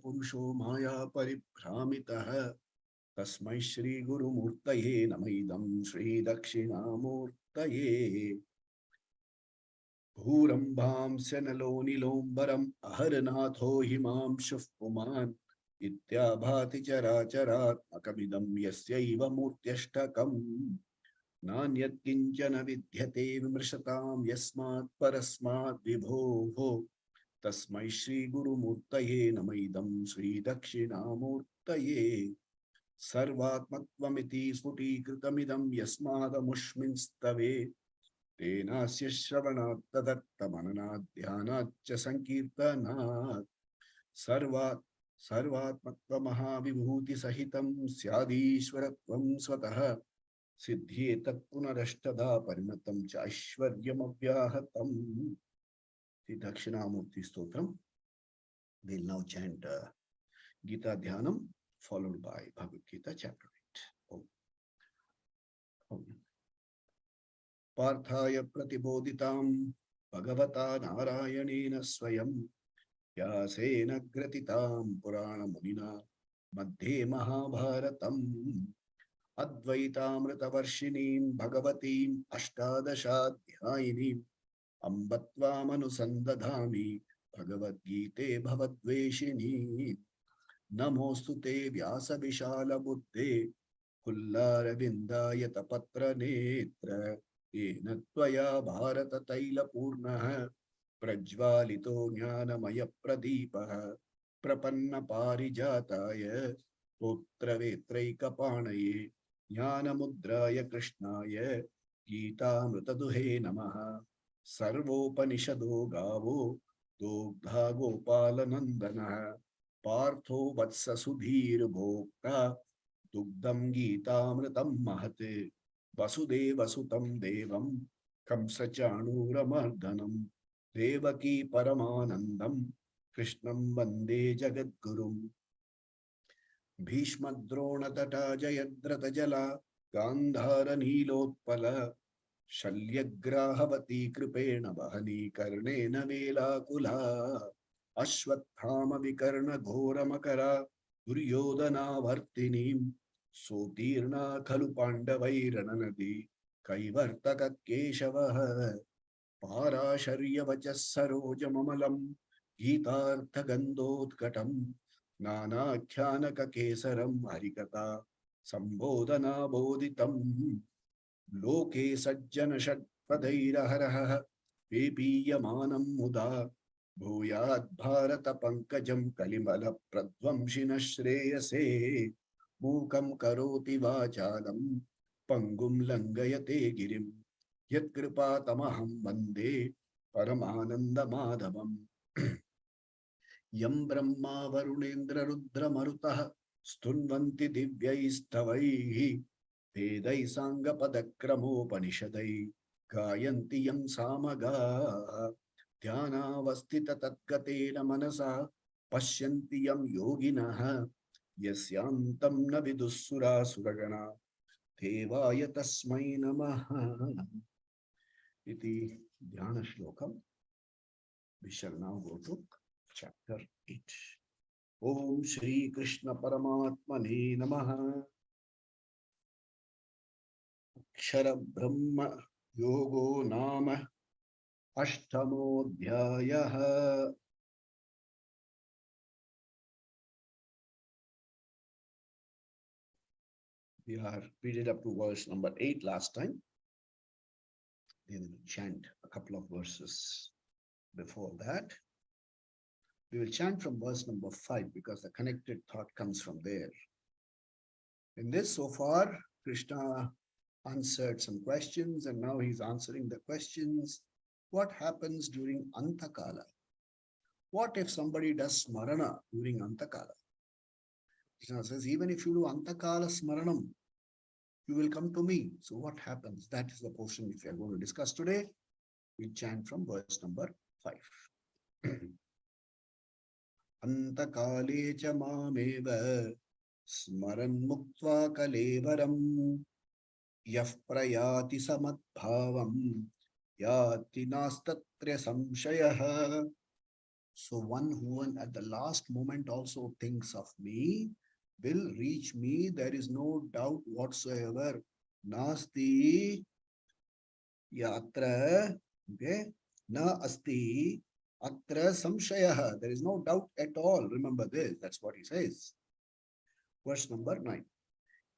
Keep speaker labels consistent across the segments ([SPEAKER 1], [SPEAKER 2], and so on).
[SPEAKER 1] पुरुषो माया परिभ्रामितः तस्मै श्री गुरुमूर्तये नमः श्री दक्षिणामूर्तये भूरंभांस्य नलो नीलोंबरम् अहरनाथो हिमांशुः पुमान् इत्याभाति चराचरात्मकमिदं यस्यैव मूर्त्यष्टकम् नान्यत् किंचन विद्यते विमृशतां यस्मात् परस्मात् विभोः तस्मै श्री गुरुमूर्तये नमः श्री दक्षिणामूर्तये सर्वात्मत्वमिति स्फुटीकृतमिदं यस्मादमुष्मिंस्तवे तेनास्य श्रवणात् तदर्थमननात् ध्यानात् च संकीर्तनात् सर्वात्मत्वमहाविभूतिसहितं स्यादीश्वरत्वं स्वतः सिद्धिये तत्पुनरष्टधा परिणतं च ऐश्वर्यमव्याहतम्. The Dakshinamurti Stotram. We'll now chant Gita Dhyanam followed by Bhagavad Gita chapter 8. Om. Parthaya pratiboditam Bhagavata Narayanena Swayam Vyasena gratitam Purana Munina Madhe Mahabharatam Advaitamritavarshinim Bhagavatim Ashtadashadhyayinim Ambatvamanusandadhami Bhagavad Gite Bhavadveshini Namostu te Vyasa Vishala Buddhe Kullarabindaya Tapatra Netra Enatvaya Bharata Taila Purnaha Prajvalito Jnanamaya Pradipaha Prapanna Parijataya Putra Vetraika Panaye Jnanamudraya Krishnaya Gita Mritaduhe Namaha Sarvopanishado Gavo Dogdha Gopalanandana Partho Vatsa Sudhir Bhokta Dugdam Gitamritam Mahate Vasudeva Sutam Devam Kamsachanuramardanam Devaki Paramanandam Krishnam Vande Jagadgurum Bhishmadrona Jayadrata Jala Gandhara Nilotpala Shalyagrahavati Kripena Bahani Karnena Velakula Ashwathama Vikarna Ghora Makara Duryodhana Vartinim Sotirna Khalu Pandavairananadi Kaivartaka Keshavaha Parasharya Vachasaroja Mamalam Gitartha Gandhotkatam Nana Kyanaka Kesaram Harikata Sambodhana Bodhitam Loke Sajjana Shatpadairaharaha Pepiyamanam Muda Bhuyad Bharata Pankajam Kalimala Pradvamshina Shreyase Mukam Karoti Vachalam Pangum Langayate Girim Yat Kripa Tamaham Vande Paramananda Madhavam Yam Brahma Varunendra Rudra Marutah Stunvanti Divyaistavaihi Vedai Sangha Padakramo Panishadai Gayanti Yam Samaga Dhyana Vastita Tatgatena Manasa Pashyanti Yam Yoginaha Yasyantam Navidusura Suragana Devaya Tasmai Namaha Iti Dhyana Shlokam. We shall now go to chapter 8. Om Shri Krishna Paramatmane Namaha. Akshara Brahma Yogo Nama Ashtamodhyayaha. We did up to verse number 8 last time. We will chant a couple of verses before that. We will chant from verse number 5 because the connected thought comes from there. In this, so far, Krishna answered some questions and now he's answering the questions. What happens during Antakala? What if somebody does smarana during Antakala? Krishna says, even if you do Antakala smaranam, you will come to me. So what happens? That is the portion which we are going to discuss today. We'll chant from verse number 5. Antakale cha mameva smaran muktva kalevaram yah prayati samadbhavam yati nastatya samshayah So one who at the last moment also thinks of me will reach me. There is no doubt whatsoever. Nasti yatra, okay, na asti atra samshayah. There is no doubt at all. Remember this. That's what he says. Verse number 9.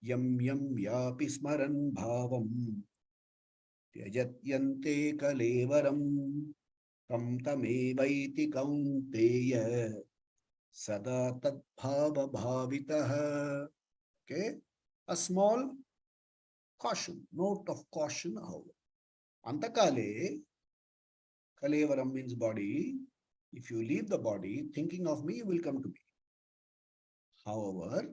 [SPEAKER 1] Yam yam yapi smaran bhavam Tyajatyante kalevaram tam tamevaiti kaunteya sada tadbhava bhavitaha. Okay, a small caution, note of caution. However, antakale, kalevaram means body. If you leave the body, thinking of me, you will come to me. However,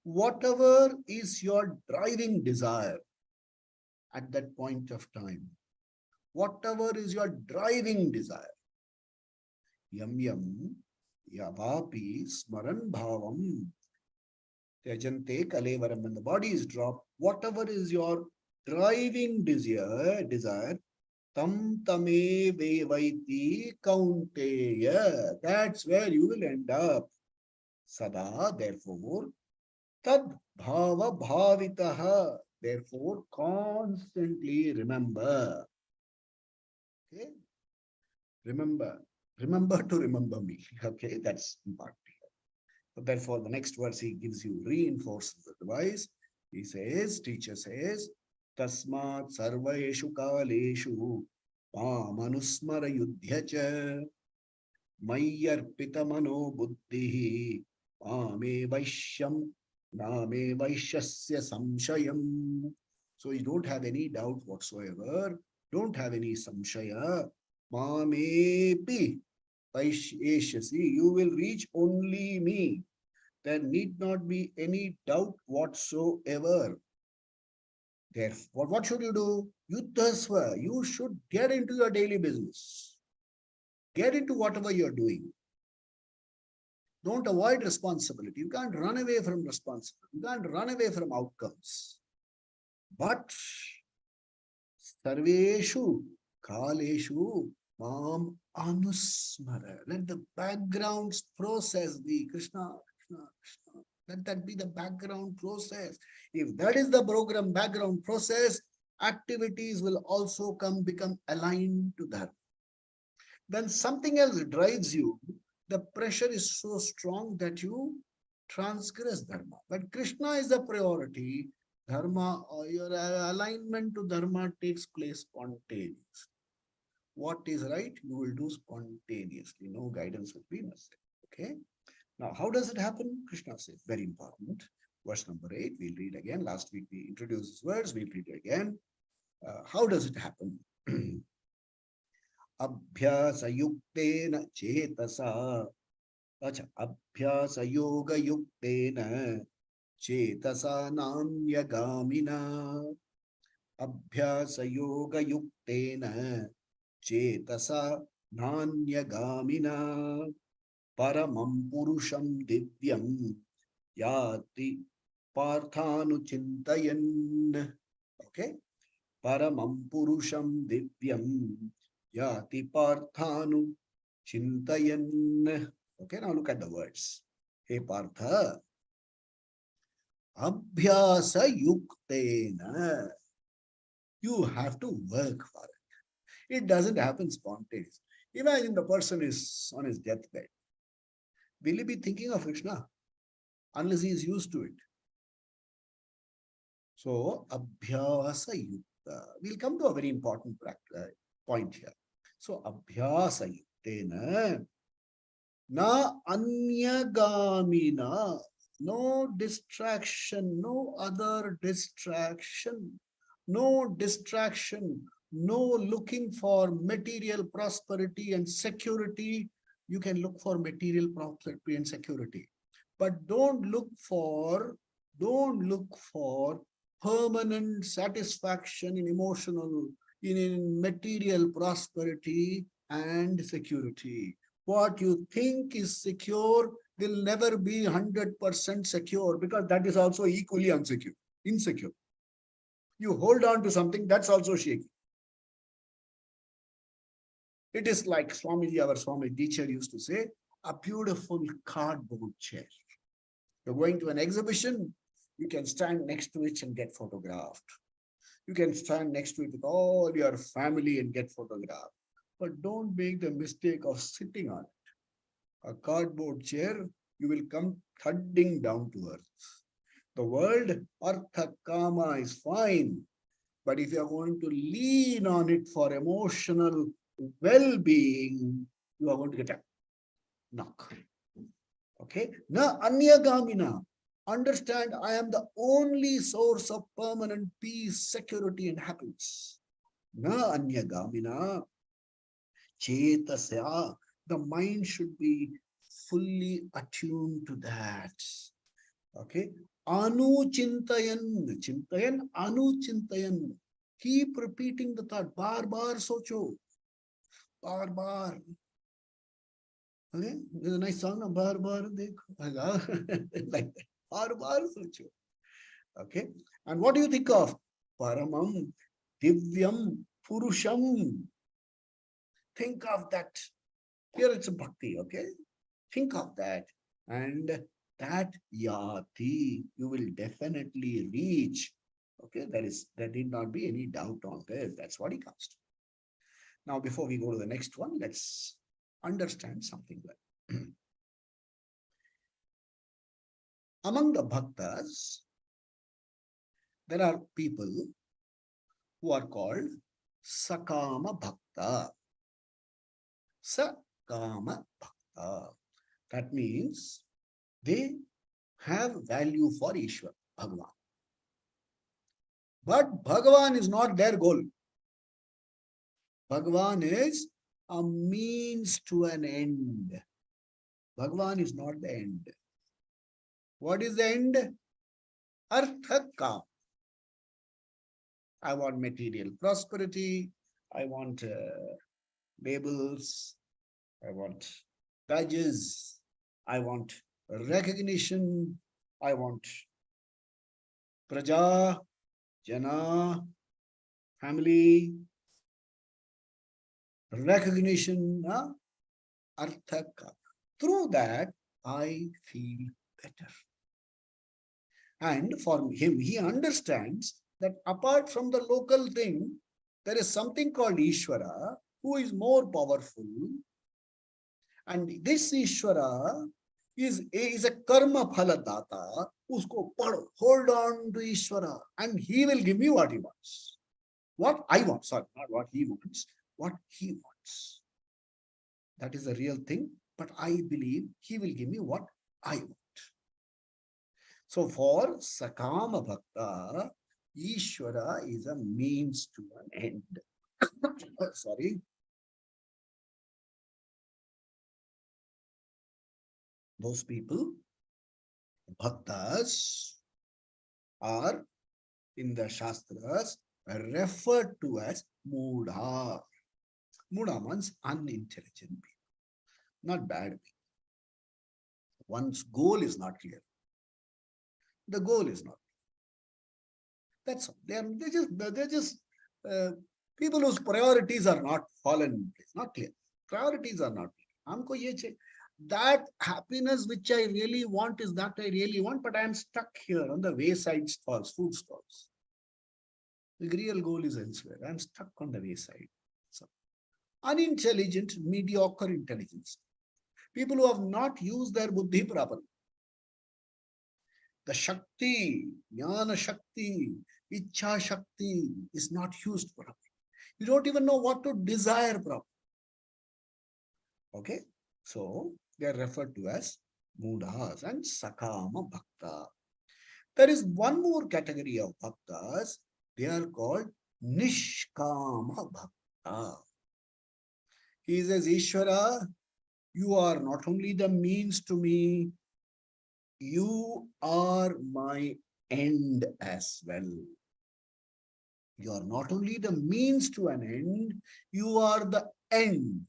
[SPEAKER 1] whatever is your driving desire at that point of time, whatever is your driving desire, yam yam yavapi smaran bhavam tyajante kalevaram, when the body is dropped, whatever is your driving desire, tam tame vevaiti kaunteya, that's where you will end up. Sada, therefore, tad bhava bhavitaha, therefore constantly remember. Okay, remember to remember me. Okay, that's important. So therefore, the next verse he gives you reinforces the device. He says, teacher says, Tasmat sarvaeshu kaleshu pamanusmara yudhyacha mayyarpita mano buddhihi pame vaishyam name vaishyasya samshayam. So you don't have any doubt whatsoever. Don't have any samshaya. Mamepi vaishyasi. You will reach only me. There need not be any doubt whatsoever. Therefore, what should you do? Yuddhasva. You should get into your daily business. Get into whatever you're doing. Don't avoid responsibility. You can't run away from responsibility. You can't run away from outcomes. But sarveshu kaleshu mam anusmara. Let the background process be Krishna, Krishna, Krishna. Let that be the background process. If that is the program background process, activities will also become aligned to that. Then something else drives you. The pressure is so strong that you transgress dharma. But Krishna is the priority. Dharma, or your alignment to dharma takes place spontaneously. What is right, you will do spontaneously. No guidance will be necessary. Okay. Now, how does it happen? Krishna says, very important. Verse number 8, we'll read again. Last week we introduced these words, we'll read it again. How does it happen? अभ्यासयुक्तेन चेतसा अच्छा अभ्यासयोगयुक्तेन चेतसा नान्यगामिना अभ्यासयोगयुक्तेन चेतसा नान्यगामिना परमं पुरुषं दिव्यं याति पार्थानुचिन्तयन्. Okay, paramam purusham divyam yati parthanu chintayan. Okay, now look at the words. Hey Partha, abhyasa yuktena. You have to work for it. It doesn't happen spontaneously. Imagine the person is on his deathbed. Will he be thinking of Krishna unless he is used to it? So, abhyasa yukta. We'll come to a very important point here. So, abhyasa yuktena na anyagamina. No distraction, no other distraction, no distraction, no looking for material prosperity and security. You can look for material prosperity and security, but don't look for permanent satisfaction in emotional, in material prosperity and security. What you think is secure will never be 100% secure, because that is also equally insecure. You hold on to something that's also shaky. It is like Swamiji, our Swami teacher used to say, a beautiful cardboard chair. You're going to an exhibition, you can stand next to it and get photographed. You can stand next to it with all your family and get photographed. But don't make the mistake of sitting on it. A cardboard chair, you will come thudding down to earth. The word artha kama is fine, but if you are going to lean on it for emotional well-being, you are going to get a knock. Okay? Na anyagamina. Understand, I am the only source of permanent peace, security, and happiness. Na anyagamina. Chetasya. The mind should be fully attuned to that. Okay? Anuchintayan. Chintayan, anuchintayan. Keep repeating the thought. Bar bar socho. Bar bar. Okay? There's a nice song. Bar bar dekho. Like that. Bar bar socho. Okay? And what do you think of? Paramam, Divyam, Purusham. Think of that. Here it's a bhakti, okay? Think of that. And that yati, you will definitely reach. Okay, there need not be any doubt on this. That's what he comes to. Now, before we go to the next one, let's understand something like among the bhaktas, there are people who are called Sakama Bhakta. Sakama Bhakta. That means they have value for Ishwar, Bhagavan. But Bhagavan is not their goal. Bhagavan is a means to an end. Bhagavan is not the end. What is the end? Arthaka. I want material prosperity. I want labels. I want badges. I want recognition. I want praja, jana, family, recognition, arthaka. Through that, I feel better. And for him, he understands that apart from the local thing, there is something called Ishvara, who is more powerful. And this Ishvara is a karma phala data. Usko pado, hold on to Ishvara, and he will give me what he wants. What I want, sorry, not what he wants, what he wants. That is the real thing, but I believe he will give me what I want. So for Sakama Bhakta, Ishvara is a means to an end. Sorry. Those people, Bhaktas, are in the Shastras referred to as Mudha. Mudha means unintelligent people, not bad people. One's goal is not clear. The goal is not. That's all. They're just people whose priorities are not fallen in place, not clear. Priorities are not clear. That happiness which I really want is that I really want, but I am stuck here on the wayside stalls, food stalls. The real goal is elsewhere. I am stuck on the wayside. So, unintelligent, mediocre intelligence. People who have not used their buddhi properly. The Shakti, Jnana Shakti, Ichha Shakti is not used properly. You don't even know what to desire properly. Okay? So, they are referred to as Mudhas and Sakama Bhakta. There is one more category of Bhaktas. They are called Nishkama Bhakta. He says, Ishvara, you are not only the means to me, you are my end as well. You are not only the means to an end, you are the end.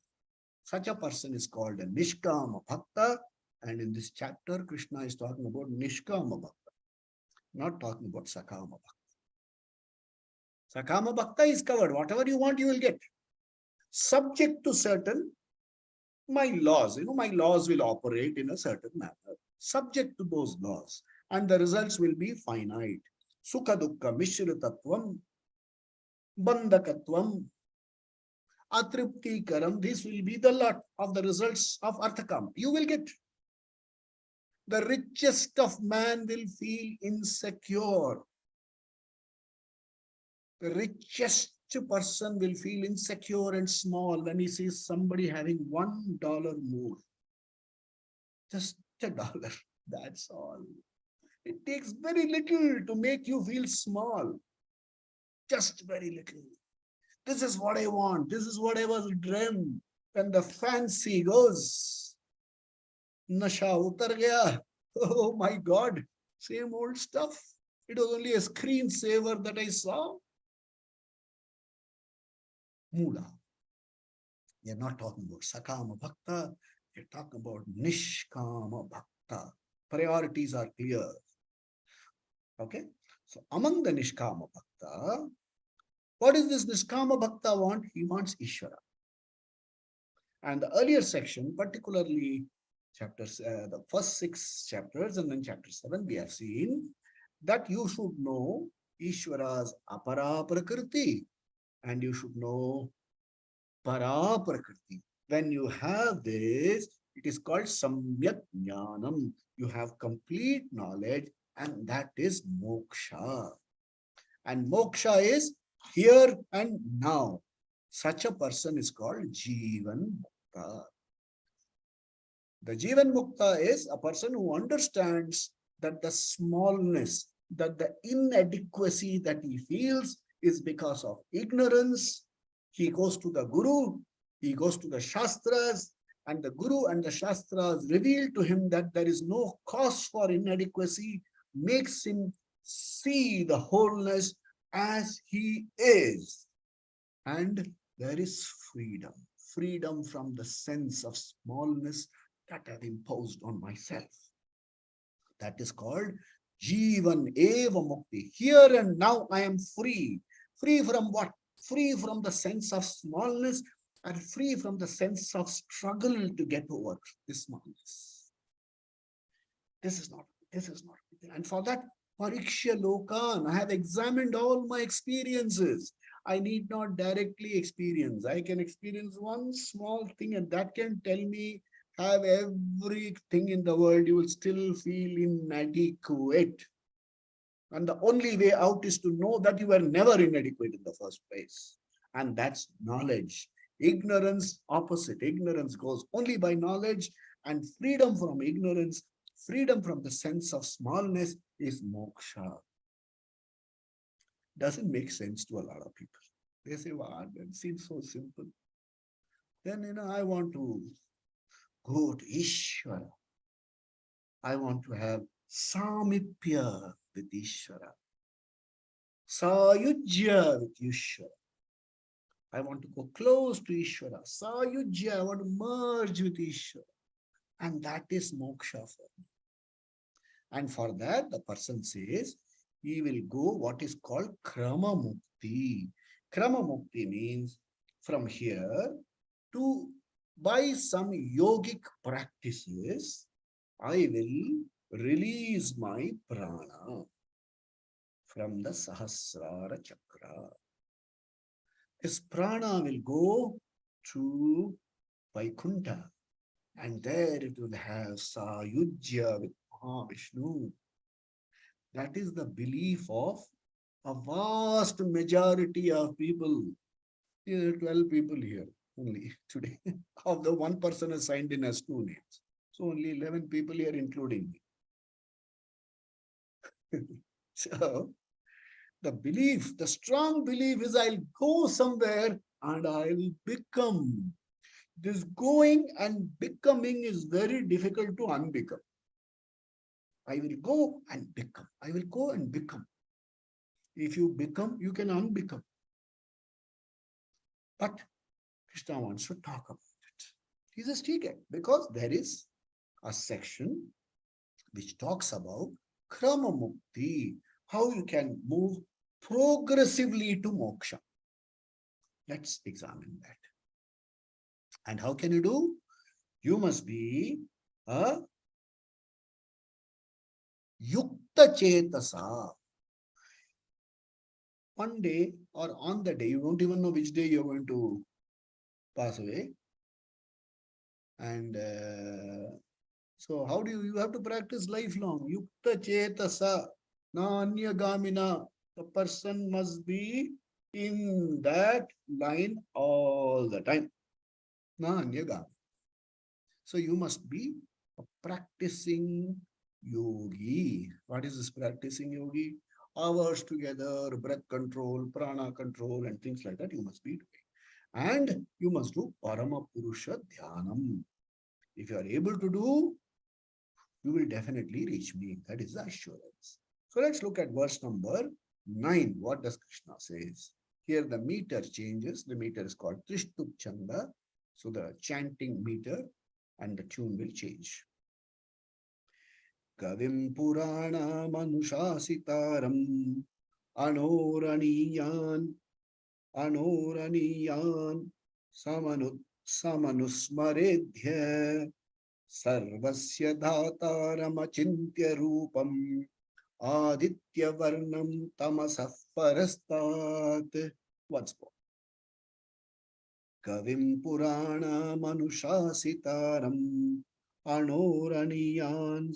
[SPEAKER 1] Such a person is called a Nishkama Bhakta. And in this chapter, Krishna is talking about Nishkama Bhakta, not talking about Sakama Bhakta. Sakama Bhakta is covered. Whatever you want, you will get. subject to certain my laws. My laws will operate in a certain manner, subject to those laws, and the results will be finite. Sukha dukkha mishritatvam, bandhakatvam, atriptikaram. This will be the lot of the results of arthakam. You will get. The richest of man will feel insecure. The richest person will feel insecure and small when he sees somebody having $1 more. Just $1. That's all. It takes very little to make you feel small. Just very little. This is what I want. This is what I was dreamed. When the fancy goes, nasha utar gaya. Oh my God, same old stuff. It was only a screensaver that I saw. Mula. You're not talking about Sakama Bhakta, you're talking about Nishkama Bhakta. Priorities are clear. Okay? So among the Nishkama Bhakta, what is this Nishkama Bhakta want? He wants Ishvara. And the earlier section, particularly chapters, the first 6 chapters and then chapter 7, we have seen that you should know Ishvara's apara prakriti and you should know para prakriti. When you have this, it is called samyak jnanam. You have complete knowledge, and that is moksha. And moksha is here and now. Such a person is called Jivan Mukta. The Jivan Mukta is a person who understands that the smallness, that the inadequacy that he feels is because of ignorance. He goes to the Guru, he goes to the Shastras, and the Guru and the Shastras reveal to him that there is no cause for inadequacy, makes him see the wholeness as he is. And there is freedom, freedom from the sense of smallness that I've imposed on myself. That is called Jivan Eva Mukti. Here and now I am free. Free from what? Free from the sense of smallness and free from the sense of struggle to get over this smallness. This is not. And for that, Pariksha Lokan, I have examined all my experiences. I need not directly experience. I can experience one small thing and that can tell me, have everything in the world, you will still feel inadequate. And the only way out is to know that you were never inadequate in the first place. And that's knowledge. Ignorance, opposite. Ignorance goes only by knowledge, and freedom from ignorance, freedom from the sense of smallness is moksha. Doesn't make sense to a lot of people. They say, wow, that seems so simple. Then, I want to go to Ishvara. I want to have samipya with Ishvara. Sayujya with Ishvara. I want to go close to Ishvara. Sayujya, I want to merge with Ishvara. And that is moksha for me. And for that, the person says, he will go what is called krama mukti. Krama mukti means from here to, by some yogic practices, I will release my prana from the Sahasrara Chakra. This prana will go to Vaikuntha, and there it will have Sayujya with Mahavishnu. That is the belief of a vast majority of people. There are 12 people here only today. Of the one person has signed in as 2 names. So only 11 people here, including me. So the belief, the strong belief is I'll go somewhere and I will become. This going and becoming is very difficult to unbecome. I will go and become. I will go and become. If you become, you can unbecome. But Krishna wants to talk about it. He says, okay, because there is a section which talks about krama mukti, how you can move progressively to moksha. Let's examine that. And how can you do? You must be a yukta chetasa. One day or on the day, you don't even know which day you're going to pass away. And so how do you have to practice lifelong? Yukta chetasa, na anya gamina. The person must be in that line all the time. Na anya gamina. So you must be a practicing yogi. What is this practicing yogi? Hours together, breath control, prana control, and things like that you must be doing. And you must do Parama Purusha Dhyanam. If you are able to do, you will definitely reach me. That is the assurance. So let's look at verse number 9. What does Krishna says? Here the meter changes. The meter is called Trishtup Chanda. So the chanting meter and the tune will change. Kavim Purana Manushasitaram Anoraniyan Samanusmaredhya Sarvasya Dhataramachintya Rupam Aditya Varnam Tamasah Parastat. Once more. Kavim Purana Manushasitaram Anoraniyan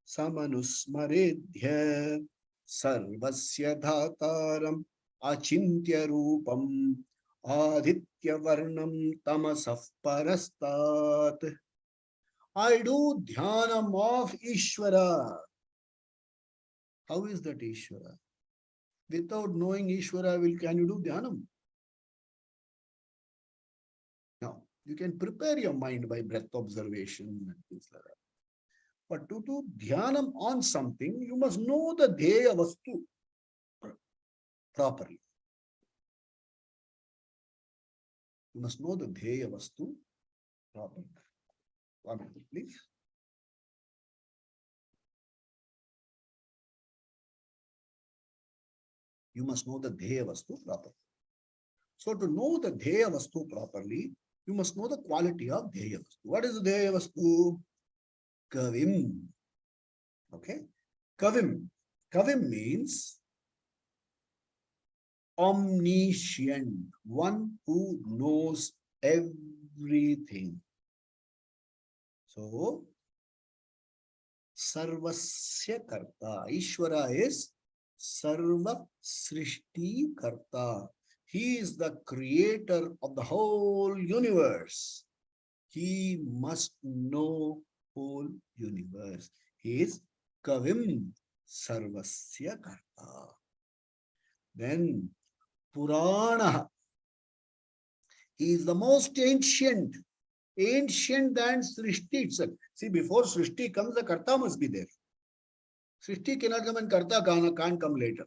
[SPEAKER 1] Samanusmaredhya Sarvasya Dhataram Achintya Rupam Aditya Varnam Tamasah Parastat. I do dhyanam of Ishvara. How is that Ishvara? Without knowing Ishvara, can you do dhyanam? No. You can prepare your mind by breath observation and things like that. But to do dhyanam on something, you must know the dheya vastu properly. You must know the dheya vastu properly. 1 minute, please. You must know the dheya vastu properly. So to know the dheya vastu properly, you must know the quality of dheya vastu. What is the dheya vastu? Kavim. Okay. Kavim. Kavim means omniscient, one who knows everything. So, Sarvasya Karta. Ishvara is Sarva Srishti Karta. He is the creator of the whole universe. He must know whole universe. He is Kavim Sarvasya Karta. Then Purana. He is the most ancient than Srishti itself. See, before Srishti comes, the Karta must be there. Srishti cannot come and Karta can't come later.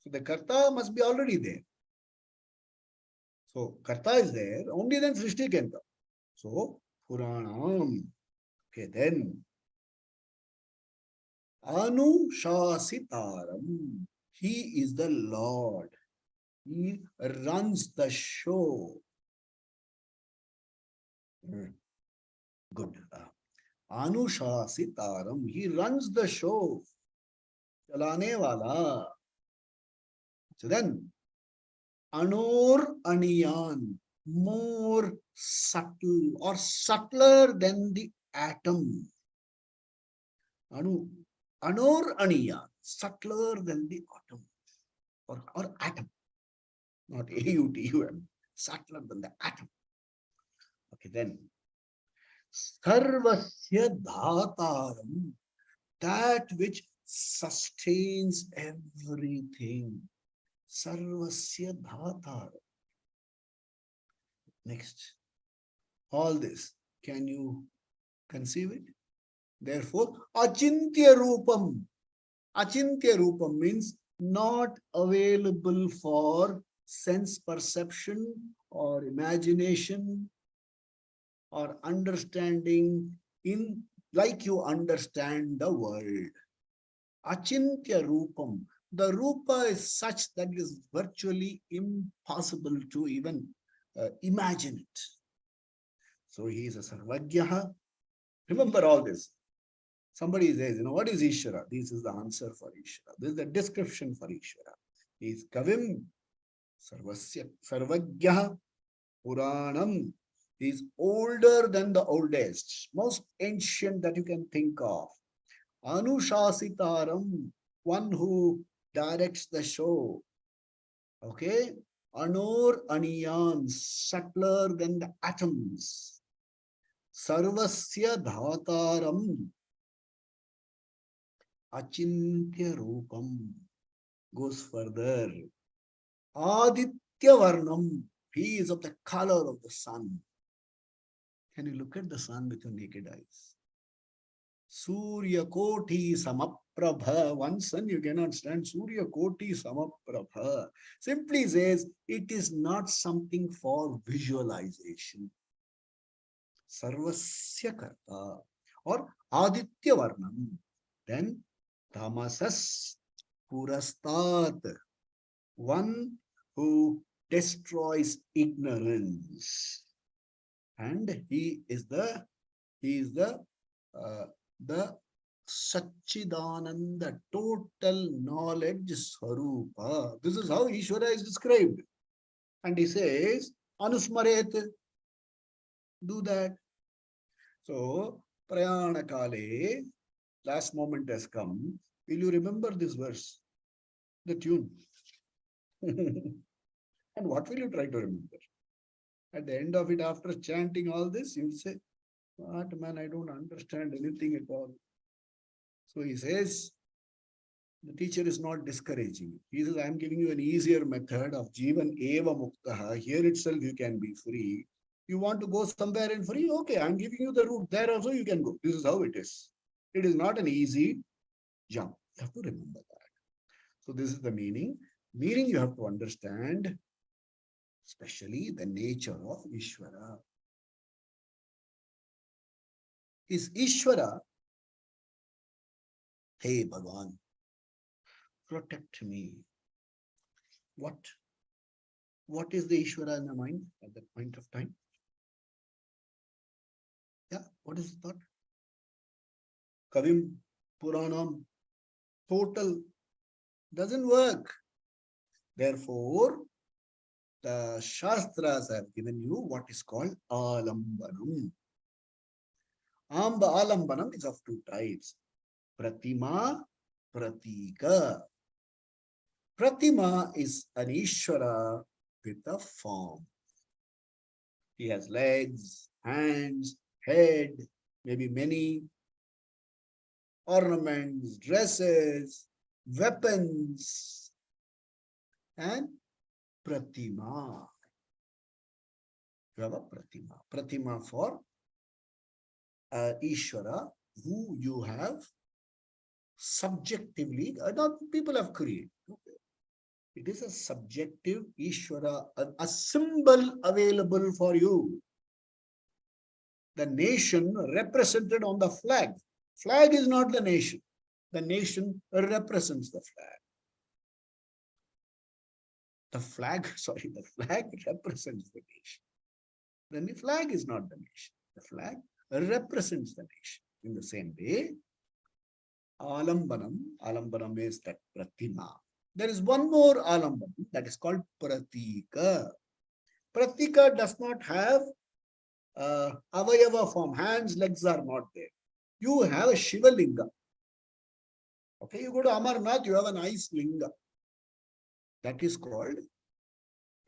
[SPEAKER 1] So the Karta must be already there. So Karta is there, only then Srishti can come. So Puranam. Okay, then Anushasitaram. He is the Lord. He runs the show. Good. Anushasitaram. He runs the show. Chalane wala. So then, Anor Aniyan. More subtle or subtler than the atom. Anor Aniyan. Subtler than the atom. Or atom. Not AUTUM. Subtler than the atom. Okay, then. Sarvasya Dhataram. That which sustains everything. Sarvasya Dhataram. Next. All this. Can you conceive it? Therefore, Achintya Rupam. Achintya Rupam means not available for sense perception or imagination or understanding in like you understand the world. Achintya Rupam. The Rupa is such that it is virtually impossible to even imagine it. So he is a Sarvagyaha. Remember all this. Somebody says, what is Ishvara? This is the answer for Ishvara. This is the description for Ishvara. He is Kavim Sarvasya Sarvagyaha Puranam. He is older than the oldest, most ancient that you can think of. Anushasitaram, one who directs the show. Okay? Anor Aniyan, subtler than the atoms. Sarvasya Dhataram, Achintya Rupam, goes further. Aditya Varnam, he is of the color of the sun. Can you look at the sun with your naked eyes? Surya Koti Samaprabha. One sun you cannot stand. Surya Koti Samaprabha simply says it is not something for visualization. Sarvasya Karta or Aditya Varnam. Then Tamasas Purastat, one who destroys ignorance. And he is the Satchidananda, total knowledge Swarupa. This is how Ishvara is described. And he says, Anusmaret, do that. So, Prayana Kale, last moment has come. Will you remember this verse? The tune. And what will you try to remember? At the end of it, after chanting all this, you will say, what man, I don't understand anything at all. So he says, the teacher is not discouraging. He says, I am giving you an easier method of Jivan Eva Muktaha. Here itself you can be free. You want to go somewhere and free? Okay, I am giving you the route. There also you can go. This is how it is. It is not an easy jump. You have to remember that. So this is the meaning. Meaning you have to understand, especially the nature of Ishvara. Is Ishvara, hey Bhagavan, protect me. What is the Ishvara in the mind at that point of time? Yeah, what is the thought? Kavim, Puranam, total, doesn't work. Therefore, the Shastras have given you what is called Alambanam. Alambanam is of two types. Pratima, Pratika. Pratima is an Ishvara with a form. He has legs, hands, head, maybe many ornaments, dresses, weapons, and Pratima. You have a Pratima. Pratima for Ishvara, who you have subjectively, not people have created. Okay. It is a subjective Ishvara, a symbol available for you. The nation represented on the flag. Flag is not the nation. The nation represents the flag. The flag represents the nation. The flag is not the nation. The flag represents the nation. In the same way, Alambanam is that Pratima. There is one more Alambanam that is called Pratika. Pratika does not have Avayava form. Hands, legs are not there. You have a Shiva Linga. Okay, you go to Amarnath, you have an ice linga. That is called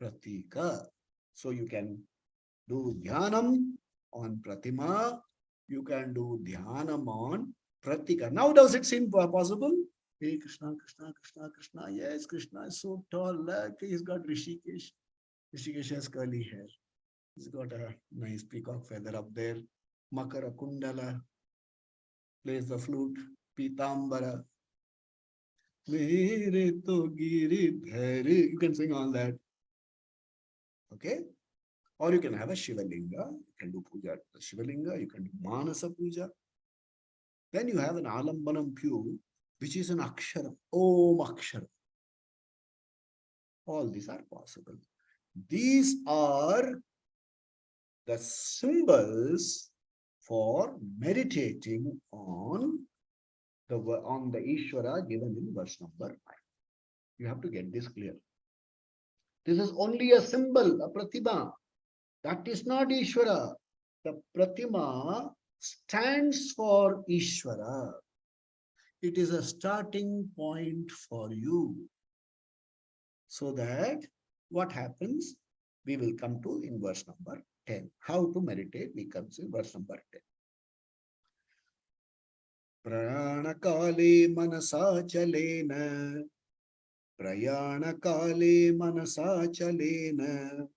[SPEAKER 1] Pratika. So you can do Dhyanam on Pratima. You can do Dhyanam on Pratika. Now does it seem possible? Hey, Krishna, Krishna, Krishna, Krishna. Yes, Krishna is so tall. Like he's got Rishikesh. Rishikesh has curly hair. He's got a nice peacock feather up there. Makara Kundala plays the flute. Pitambara. You can sing all that. Okay? Or you can have a Shiva Linga. You can do puja to the Shiva Linga. You can do Manasa puja. Then you have an Alambanam pure, which is an Akshara. Om Akshara. All these are possible. These are the symbols for meditating on the Ishvara given in verse number 9. You have to get this clear. This is only a symbol, a pratima. That is not Ishvara. The pratima stands for Ishvara. It is a starting point for you. So that what happens, we will come to in verse number 10. How to meditate, we come in verse number 10. Prayanakale manasa chalena. Prayanakale manasa chalena.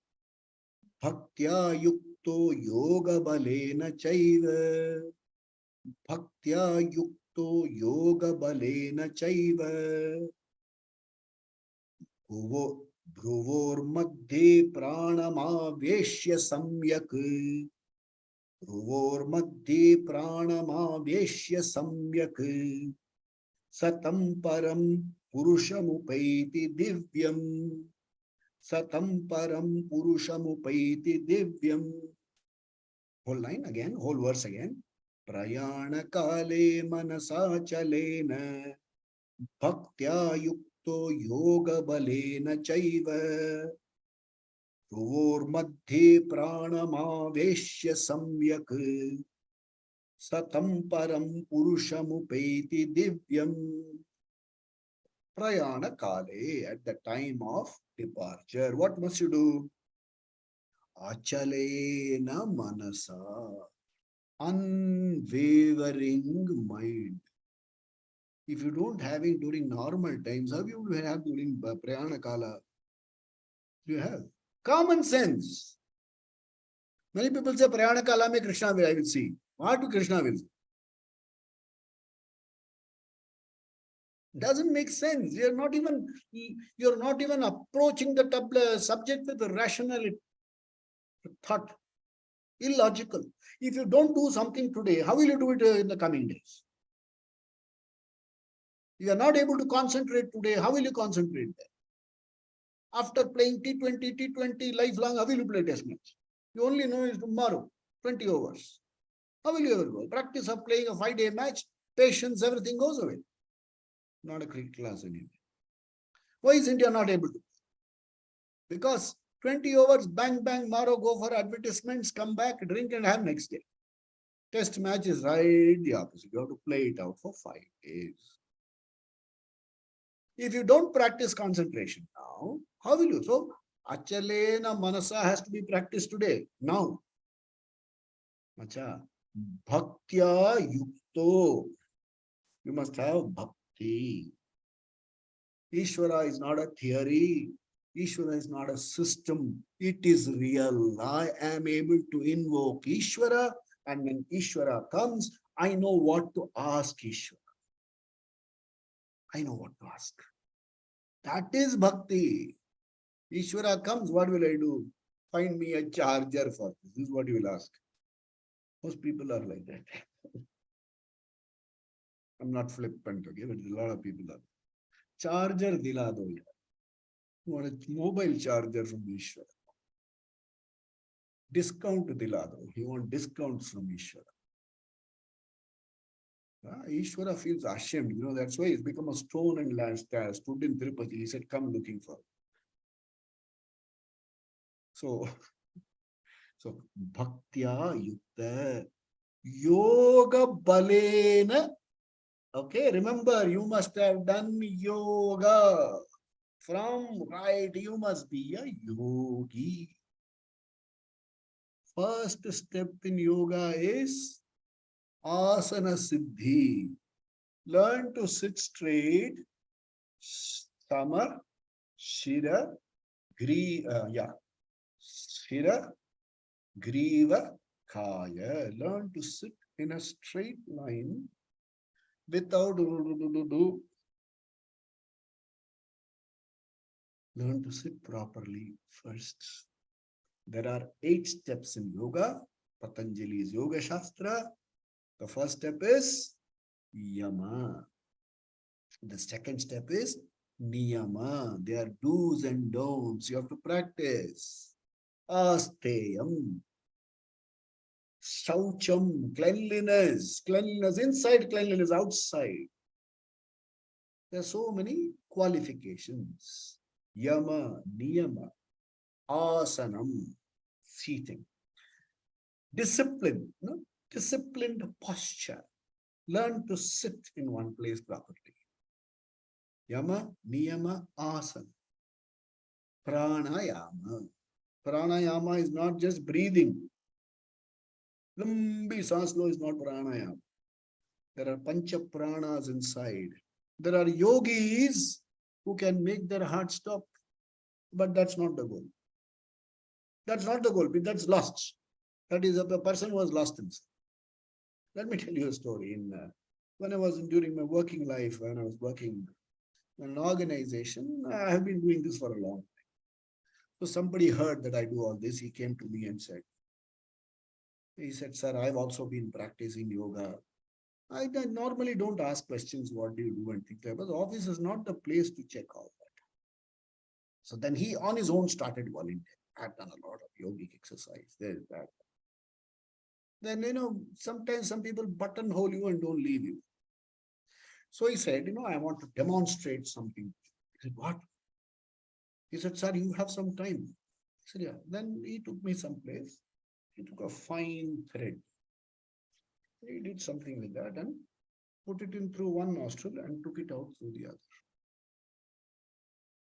[SPEAKER 1] Bhaktya yukto yoga balena chaiva. Bhaktya yukto yoga balena chaiva. Bhruvor pranamaveshya samyak. Bhruvor pranamaveshya samyak. Satam param purushamupaiti divyam. Satam param purushamupaiti divyam. Whole line again, whole verse again. Prayana kale manasa chalena. Bhaktya yukto yoga balena chaiva. Bhruvor pranamaveshya samyak. Satam param purushamupaiti divyam. Prayana kale, at the time of departure, what must you do? Achalena manasa, unwavering mind. If you don't have it during normal times, how you will have during prayana kala? You have common sense. Many people say prayana kala mein Krishna will, I will see. What do Krishna will see? Doesn't make sense. You're not even approaching the subject with a rational thought. Illogical. If you don't do something today, how will you do it in the coming days? You are not able to concentrate today, how will you concentrate there? After playing T20 lifelong, how will you play test match? You only know is tomorrow, 20 overs. How will you ever go? Practice of playing a 5-day match, patience, everything goes away. Not a cricket class anyway. Why is India not able to? Because 20 overs, bang, bang, tomorrow go for advertisements, come back, drink and have next day. Test match is right the opposite. You have to play it out for 5 days. If you don't practice concentration now, how will you? So, Achalena Manasa has to be practiced today, now. Acha. Bhaktya Yukto. You must have bhakti. Ishvara is not a theory. Ishvara is not a system. It is real. I am able to invoke Ishvara, and when Ishvara comes, I know what to ask Ishvara. I know what to ask. That is bhakti. Ishvara comes, what will I do? Find me a charger for this. This is what you will ask. Most people are like that. I'm not flippant, okay, but a lot of people are. Charger dila do ya. You want a mobile charger from Ishvara. Discount dila do. You want discounts from Ishvara. Ishvara feels ashamed, that's why he's become a stone and land stood in Tirupati. He said, come looking for it. So bhaktya yukta yoga balena. Okay, remember, you must have done yoga. From right, you must be a yogi. First step in yoga is asana siddhi. Learn to sit straight, sama, shira, shira, griva, kaya. Learn to sit in a straight line without do. Learn to sit properly first. There are 8 steps in yoga. Patanjali's Yoga Shastra. The first step is Yama. The second step is Niyama, they are do's and don'ts. You have to practice. Asteyam, Shaucham, cleanliness, cleanliness inside, cleanliness outside. There are so many qualifications. Yama, Niyama, Asanam, seating. Discipline, no? Disciplined posture. Learn to sit in one place properly. Yama, Niyama, Asana. Pranayama. Pranayama is not just breathing. Lambi sanslo is not pranayama. There are pancha pranas inside. There are yogis who can make their heart stop. But that's not the goal. That's not the goal. That's lost. That is a person who was lost himself. Let me tell you a story. When I was during my working life, when I was working in an organization, I have been doing this for a long time. So somebody heard that I do all this. He came to me and said, sir, I've also been practicing yoga. I normally don't ask questions, what do you do and things like that. But the office is not the place to check all that. So then he on his own started volunteering. I've done a lot of yogic exercise. There's that. Then, sometimes some people buttonhole you and don't leave you. So he said, I want to demonstrate something. I said, what? He said, sir, you have some time. I said, yeah. Then he took me someplace. He took a fine thread. He did something like that and put it in through one nostril and took it out through the other.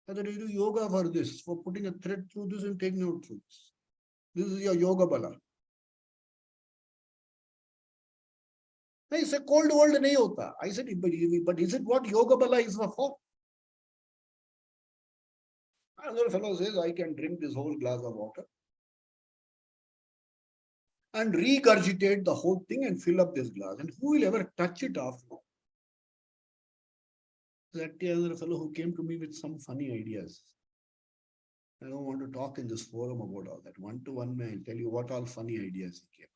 [SPEAKER 1] I said, you do yoga for this, for putting a thread through this and taking out through this. This is your yoga bala. He said, cold world nahi hota. I said, but is it what yoga bala is for? Another fellow says, I can drink this whole glass of water and regurgitate the whole thing and fill up this glass. And who will ever touch it after? That other fellow who came to me with some funny ideas. I don't want to talk in this forum about all that. One to one, I'll tell you what all funny ideas he came.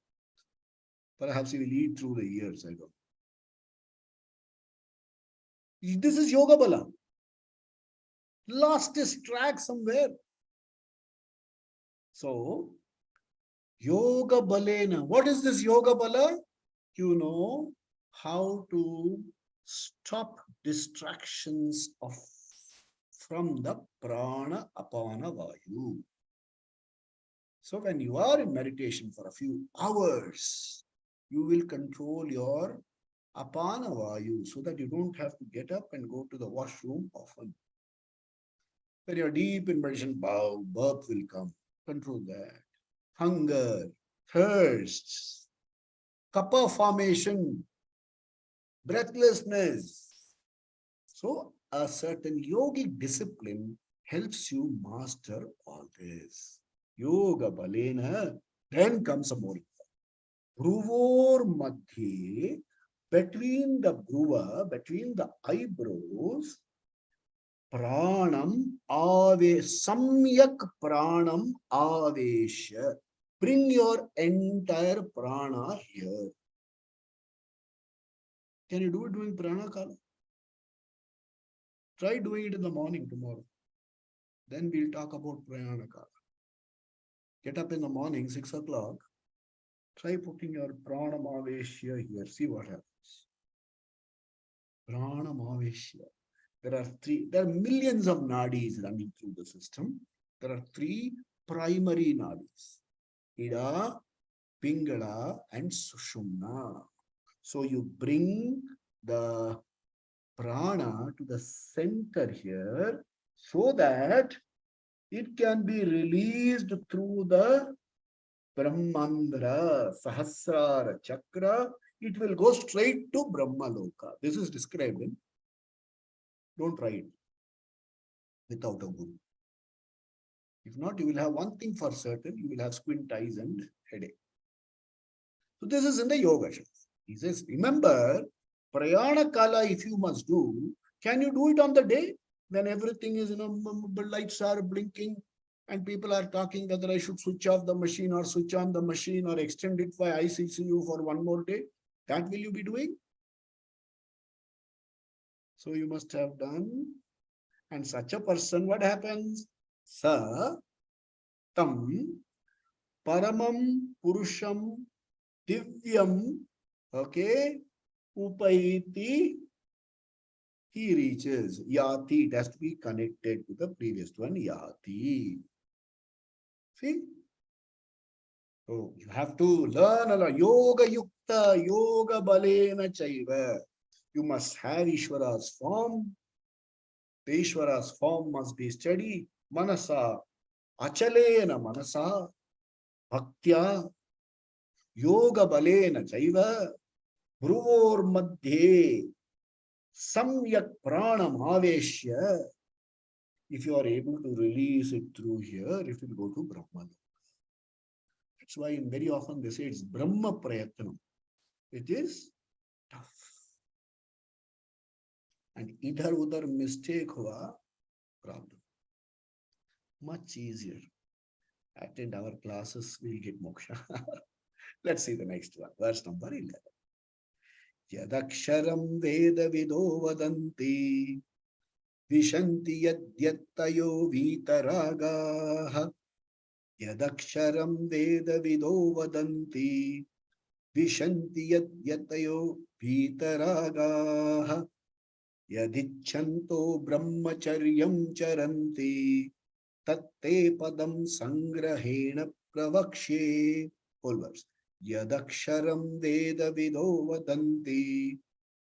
[SPEAKER 1] Perhaps he will eat through the years, I don't know. This is yoga bala. Lost his track somewhere. So, yoga balena. What is this yoga bala? You know how to stop distractions from the prana apana vayu. So when you are in meditation for a few hours, you will control your apana vayu so that you don't have to get up and go to the washroom often. When you're deep in meditation, burp will come. Control that. Hunger, thirst, kapha formation, breathlessness. So a certain yogic discipline helps you master all this. Yoga balena, then comes a more. Bruvor madhye, between the bruva, between the eyebrows, pranam ave, samyak pranam avesha. Bring your entire prana here. Can you do it during prana kala? Try doing it in the morning tomorrow. Then we'll talk about prana kala. Get up in the morning, 6 o'clock. Try putting your pranamaveshya here. See what happens. Pranamaveshya. There are millions of nadis running through the system. There are 3 primary nadis. Ida, Pingala, and Sushumna. So you bring the prana to the center here so that it can be released through the Brahmandra, Sahasrara Chakra. It will go straight to Brahmaloka. This is described in. Don't try it without a guru. If not, you will have one thing for certain. You will have squint eyes and headache. So this is in the Yoga Shastra. He says, remember, Prayana Kala, if you must do, can you do it on the day when everything is, lights are blinking and people are talking whether I should switch off the machine or switch on the machine or extend it by ICCU for one more day? That will you be doing? So you must have done And such a person, what happens? Sa tam paramam purusham divyam, okay, upaiti, he reaches. Yati, it has to be connected to the previous one, yati. See? So you have to learn a lot. Yoga yukta, yoga balena chaiva. You must have Ishvara's form. The Ishvara's form must be steady. Manasa, achalena manasa, bhaktya, yoga balena chaiva, bruvor madhye, samyak pranam aveshya. If you are able to release it through here, it will go to Brahman. That's why very often they say it's Brahma Prayatnam. It is tough. And idhar udhar mistake hua, problem. Much easier. Attend our classes, we'll get moksha. Let's see the next one. Verse number 11. Yadaksharam veda vido vadanti vishanti yadyattayo vitaragaha. Yadaksharam veda vido vadanti vishanti yadyatayo vitaragaha. Yadichanto brahmacharyam charanti tatte padam sangrahena pravakshe. Whole verse. Yadaksharam veda vido vadanti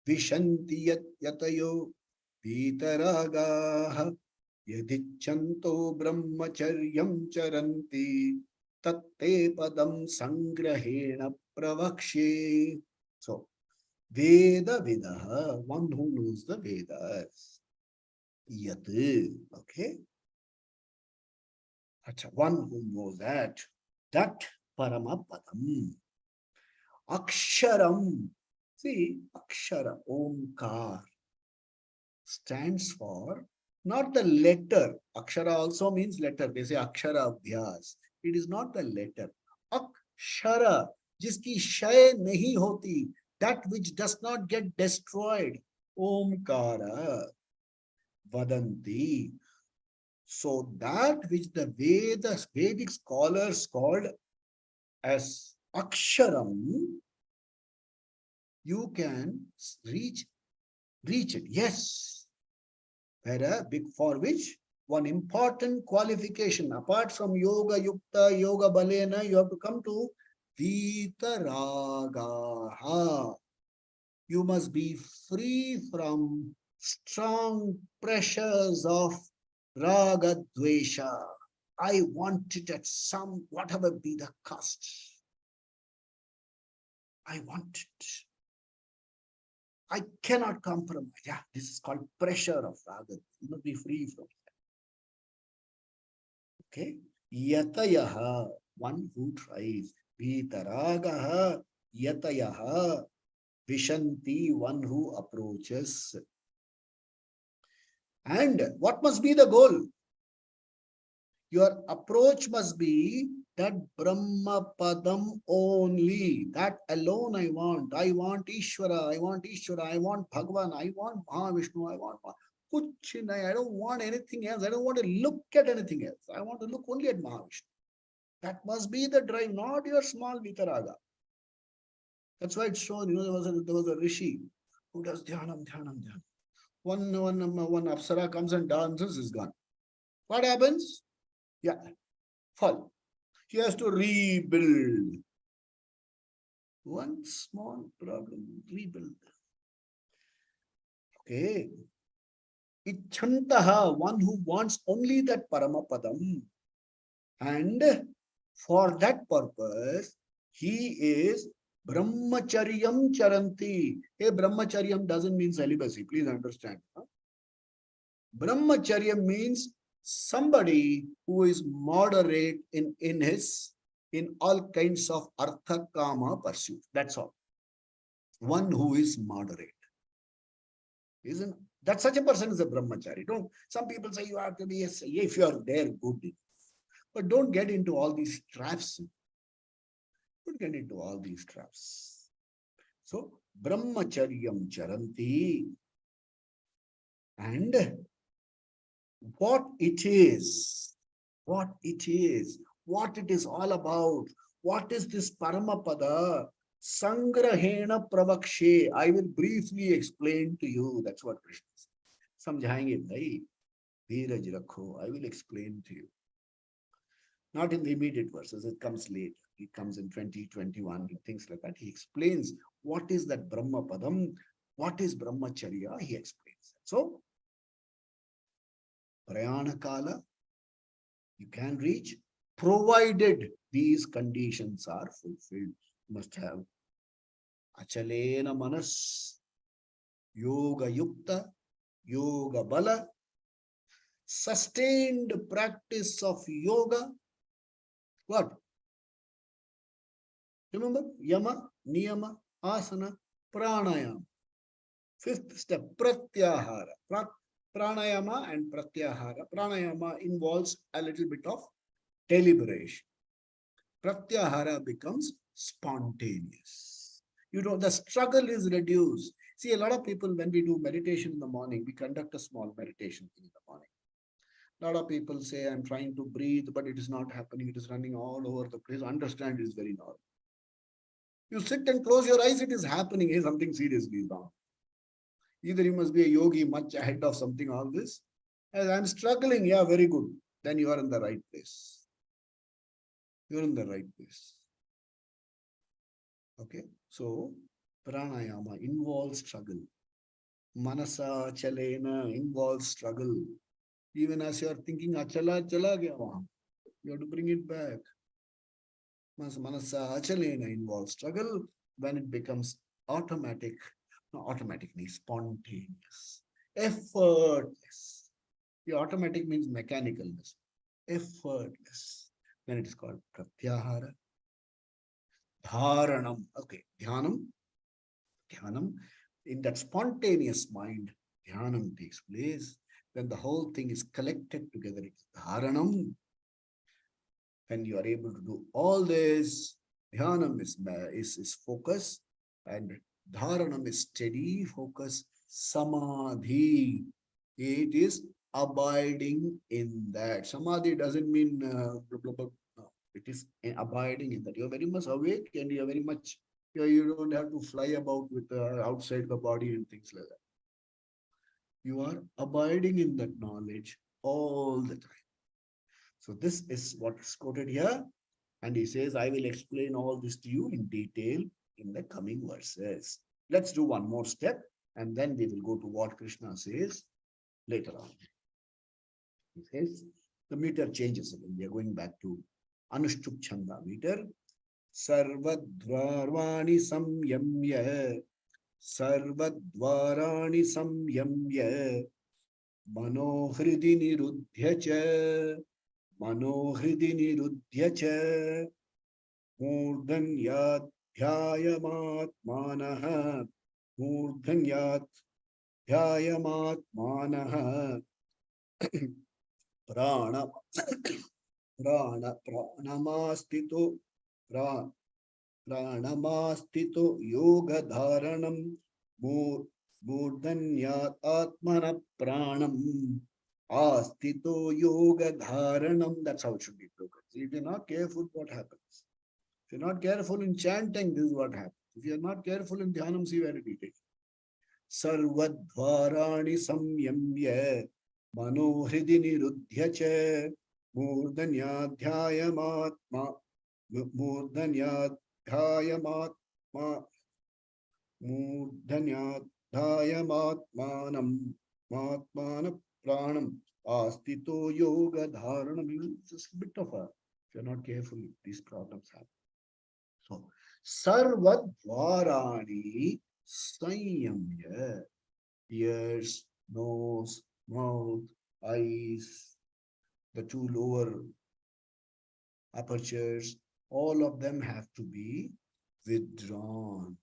[SPEAKER 1] vishanti yadyatayo vitaragaha. Yadichanto brahmacharyam charanti tatte padam sangrahena pravakshe. So, Veda Vidaha, one who knows the Vedas. Yat, okay? One who knows that Paramapadam. Aksharam. See, Akshara, Omkar, stands for not the letter. Akshara also means letter. They say Akshara Abhyas. It is not the letter. Akshara, jiski shay nahi hoti, that which does not get destroyed. Omkara, Vadanti. So that which the Vedas, Vedic scholars called as Aksharam, you can reach it. Yes. For which one important qualification, apart from Yoga Yukta, Yoga Balena, you have to come to Vitaragaha. You must be free from strong pressures of Raga Dvesha. I want it at some, whatever be the cost. I want it. I cannot compromise. Yeah, this is called pressure of Raga. You must be free from that. Okay? Yatayaha, one who tries. Vitaragaha, Yatayaha, Vishanti, one who approaches. And what must be the goal? Your approach must be that Brahma Padam only. That alone I want. I want Ishvara. I want Ishvara. I want Bhagavan. I want Mahavishnu. I want I don't want anything else. I don't want to look at anything else. I want to look only at Mahavishnu. That must be the drive, not your small Vitaraga. That's why it's shown, there was a rishi who does dhyanam. One apsara comes and dances, is gone. What happens? Yeah, fall. He has to rebuild. One small problem, rebuild. Okay. Ichhantaha, one who wants only that Paramapadam. And for that purpose, he is Brahmacharyam charanti. Hey, Brahmacharyam doesn't mean celibacy. Please understand. Brahmacharya means somebody who is moderate in all kinds of artha kama pursuit. That's all. One who is moderate. Isn't that such a person is a brahmachari? Don't some people say you have to be if you are there, good. But don't get into all these traps. Don't get into all these traps. So brahmacharyam charanti, and what it is, what it is, what it is all about. What is this Paramapada? Sangrahena Pravakshe. I will briefly explain to you. That's what Krishna says. Samjhayenge bhai, dheeraj rakho. I will explain to you. Not in the immediate verses, it comes later. It comes in 2021, things like that. He explains what is that Brahma Padam, what is Brahmacharya, he explains. So, Prayana Kala, you can reach, provided these conditions are fulfilled. You must have Achalena Manas, Yoga Yukta, Yoga Bala, sustained practice of yoga. What? Remember? Yama, Niyama, Asana, Pranayama. Fifth step, Pratyahara. Pranayama and Pratyahara. Pranayama involves a little bit of deliberation. Pratyahara becomes spontaneous. You know, the struggle is reduced. See, a lot of people, when we do meditation in the morning, we conduct a small meditation in the morning. A lot of people say, I'm trying to breathe, but it is not happening. It is running all over the place. Understand, it is very normal. You sit and close your eyes, it is happening. Hey, something seriously wrong. Either you must be a yogi much ahead of something, all this. As I'm struggling, yeah, very good. Then you are in the right place. You're in the right place. Okay. So, pranayama involves struggle. Manasa chalena involves struggle. Even as you are thinking, achala chala gaya wahan. You have to bring it back. Manasa achalena involves struggle. When it becomes automatic, not automatically spontaneous, effortless. The automatic means mechanicalness, effortless. Then it is called pratyahara, dharanam. Okay, dhyanam. In that spontaneous mind, dhyanam takes place. Then the whole thing is collected together. It's dharanam. When you are able to do all this, dhyanam is focus, and dharanam is steady focus, samadhi. It is abiding in that. Samadhi doesn't mean blah, blah, blah. No, it is abiding in that. You're very much awake and you're very much, you don't have to fly about with outside the body and things like that. You are abiding in that knowledge all the time. So this is what is quoted here. And he says, I will explain all this to you in detail in the coming verses. Let's do one more step and then we will go to what Krishna says later on. He says, the meter changes again. We are going back to Anushtup Chanda meter. Sarvadvarvani samyamya. Sarvadvarani samyamya. Manohridi nirudhya cha. Manohridi nirudhya cha. Murdhanyaadhyayamatmanaha. Murdhanyaadhyayamatmanaha. Prana pranamastito pranamastito yoga dharanam murdhanyat atmana pranam astito yoga dharanam. That's how it should be broken. If you're not careful, what happens? If you're not careful in chanting, this is what happens. If you're not careful in dhyanam, see where it will take. Sarvadvarani samyamya Manohridi nirudhya cha Murdhanyadhyayamatma Murdhanyadhyayamatma Murdhanyadhyayamatmanam Matmana Pranam Astito Yoga Dharanam. It's just a bit of a, if you're not careful, these problems happen. So, Sarvadvarani Sanyamya, ears, nose, mouth, eyes, the two lower apertures, all of them have to be withdrawn,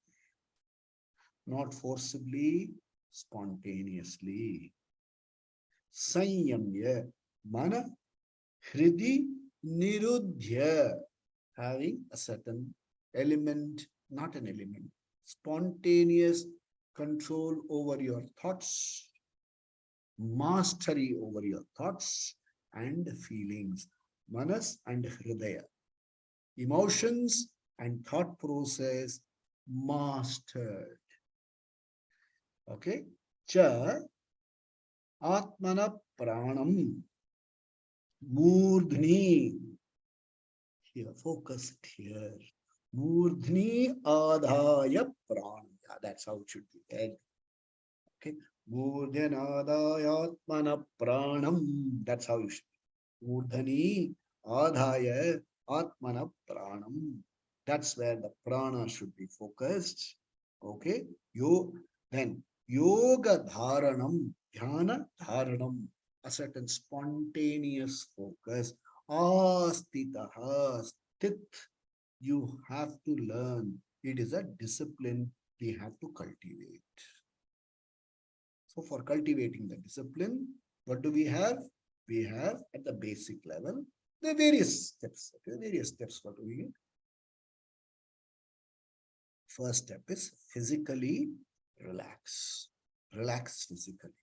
[SPEAKER 1] not forcibly, spontaneously. Sanyamya, mana, hridi, nirudhya, having a certain element, not an element, spontaneous control over your thoughts, mastery over your thoughts and feelings, manas and hridaya, emotions and thought process mastered. Okay. Cha atmana pranam murdhni. Here, focus here. Murdhni adhaya pranam. Yeah, that's how it should be. Okay. Murdhanadayatmana pranam. That's how you should. Murdhani adhaya atmana pranam. That's where the prana should be focused. Okay. Then yoga dharanam, dhyana dharanam, a certain spontaneous focus. Astitaha, stit, you have to learn. It is a discipline we have to cultivate. So for cultivating the discipline, what do we have? We have at the basic level, the various steps. Okay, various steps. What do we get? First step is physically relax. Relax physically.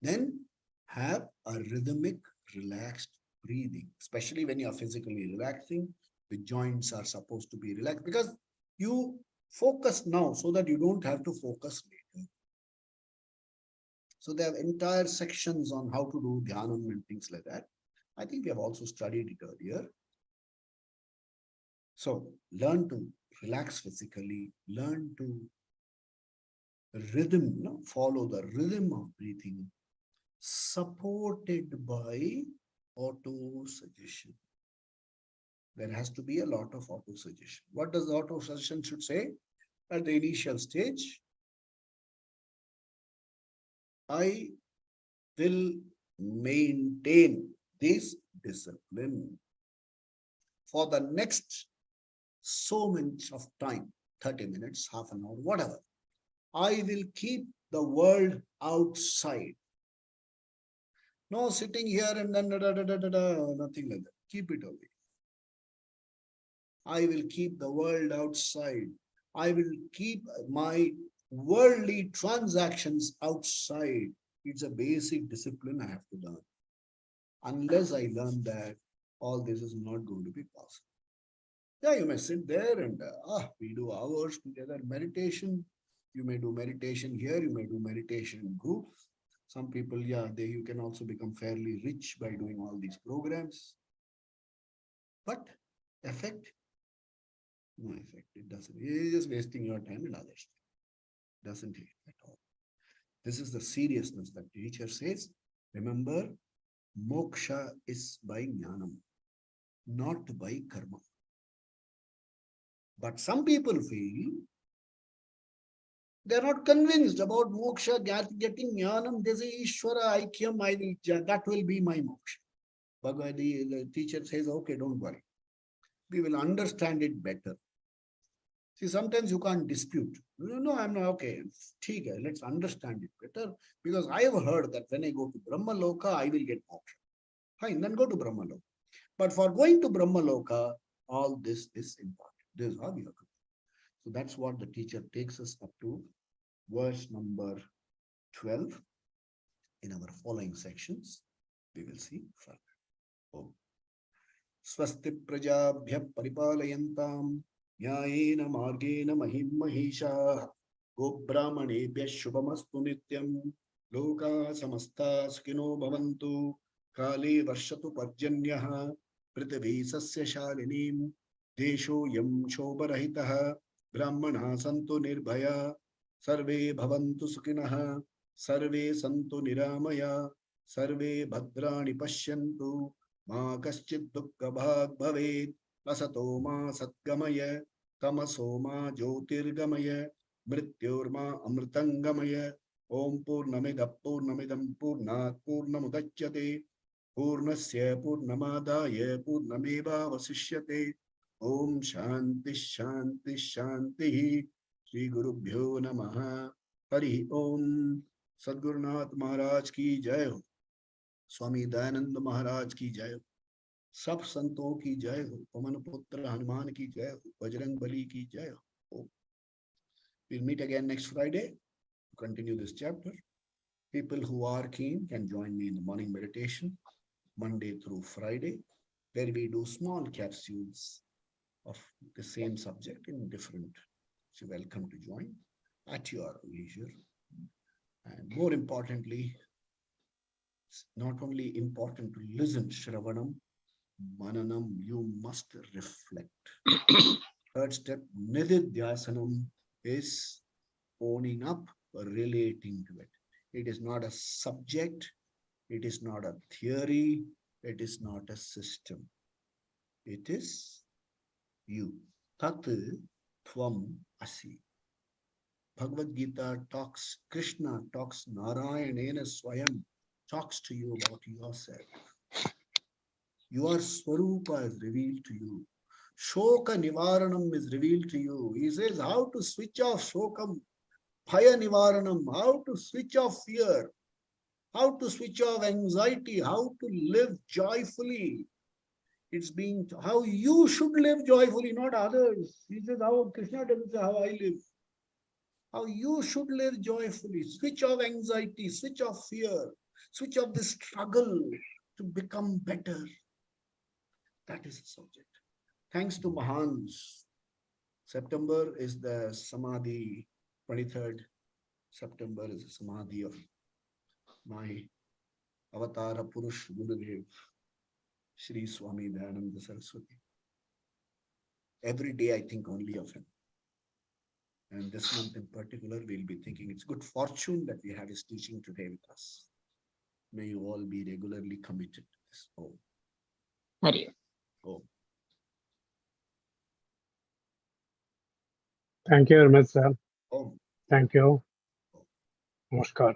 [SPEAKER 1] Then have a rhythmic, relaxed breathing, especially when you are physically relaxing. The joints are supposed to be relaxed because you focus now so that you don't have to focus later. So they have entire sections on how to do dhyanam and things like that. I think we have also studied it earlier. So learn to relax physically, learn to follow the rhythm of breathing, supported by auto suggestion. There has to be a lot of auto suggestion. What does the auto suggestion should say? At the initial stage, I will maintain this discipline for the next so much of time, 30 minutes, half an hour, whatever. I will keep the world outside. No sitting here and then nothing like that. Keep it away. I will keep the world outside. I will keep my worldly transactions outside. It's a basic discipline I have to learn. Unless I learn that, all this is not going to be possible. Yeah, you may sit there and we do hours together meditation. You may do meditation here, you may do meditation in groups. Some people, yeah, you can also become fairly rich by doing all these programs. But effect? No effect. It doesn't. You're just wasting your time and others. Doesn't it at all. This is the seriousness that the teacher says. Remember, moksha is by jnanam, not by karma. But some people feel they're not convinced about moksha, getting jnanam. They say, Ishvara aikyam, that will be my moksha. Bhagavad, the teacher says, okay, don't worry. We will understand it better. See, sometimes you can't dispute. No, I'm not okay. Let's understand it better. Because I have heard that when I go to Brahma Loka, I will get moksha. Fine, then go to Brahma Loka. But for going to Brahma Loka, all this is important. This is how we are going. So that's what the teacher takes us up to verse number 12. In our following sections, we will see further. Oh. Swasti prajabhya paripalayantam न्यायेन मार्गेण महिं महिषाः गोब्राह्मणेभ्यः शुभमस्तु नित्यं लोकाः समस्ताः सुखिनो भवन्तु काले वर्षतु पर्जन्यः पृथिवी सस्यशालिनीं देशोऽयं शोभरहितः ब्राह्मणाः सन्तु निर्भयाः सर्वे भवन्तु सुखिनः सर्वे सन्तु निरामयाः सर्वे भद्राणि पश्यन्तु मा कश्चित् दुःखभाग् भवेत् असतो मा सद्गमय तमसो मा ज्योतिर्गमय मृत्योर्मा अमृतंगमय ओम पूर्णमिदः पूर्णमिदं पूर्णात् पूर्णमुदच्यते पूर्णस्य पूर्णमादाय पूर्णमेवावशिष्यते ओम शांति शांति शांति श्री गुरुभ्यो नमः हरि ओम सद्गुरुनाथ महाराज की जय हो स्वामी दयानंद महाराज की जय हो सब संतों की जय हो पवन पुत्र हनुमान की जय हो बजरंग बली की जय हो we'll meet again next Friday to continue this chapter. People who are keen can join me in the morning meditation, Monday through Friday, where we do small capsules of the same subject in different. So welcome to join at your leisure. And more importantly, it's not only important to listen, Shravanam, Mananam, you must reflect. Third step, Nididhyasanam, is owning up, relating to it. It is not a subject, it is not a theory, it is not a system. It is you. Tat Tvam Asi. Bhagavad Gita talks, Krishna talks, Narayana Swayam talks to you about yourself. Your Swarupa is revealed to you. Shoka Nivaranam is revealed to you. He says how to switch off Shokam, Phaya Nivaranam, how to switch off fear, how to switch off anxiety, how to live joyfully. It's being how you should live joyfully, not others. He says how Krishna doesn't say how I live. How you should live joyfully. Switch off anxiety, switch off fear, switch off the struggle to become better. That is the subject. Thanks to Mohans. September is the Samadhi, 23rd September is the Samadhi of my Avatara Purush Gurudev, Sri Swami Dayananda Saraswati. Every day I think only of him. And this month in particular, we'll be thinking it's good fortune that we have his teaching today with us. May you all be regularly committed to this. Oh.
[SPEAKER 2] Hari.
[SPEAKER 1] Oh.
[SPEAKER 3] Thank you very much, sir.
[SPEAKER 1] Oh.
[SPEAKER 3] Thank you. Namaskar.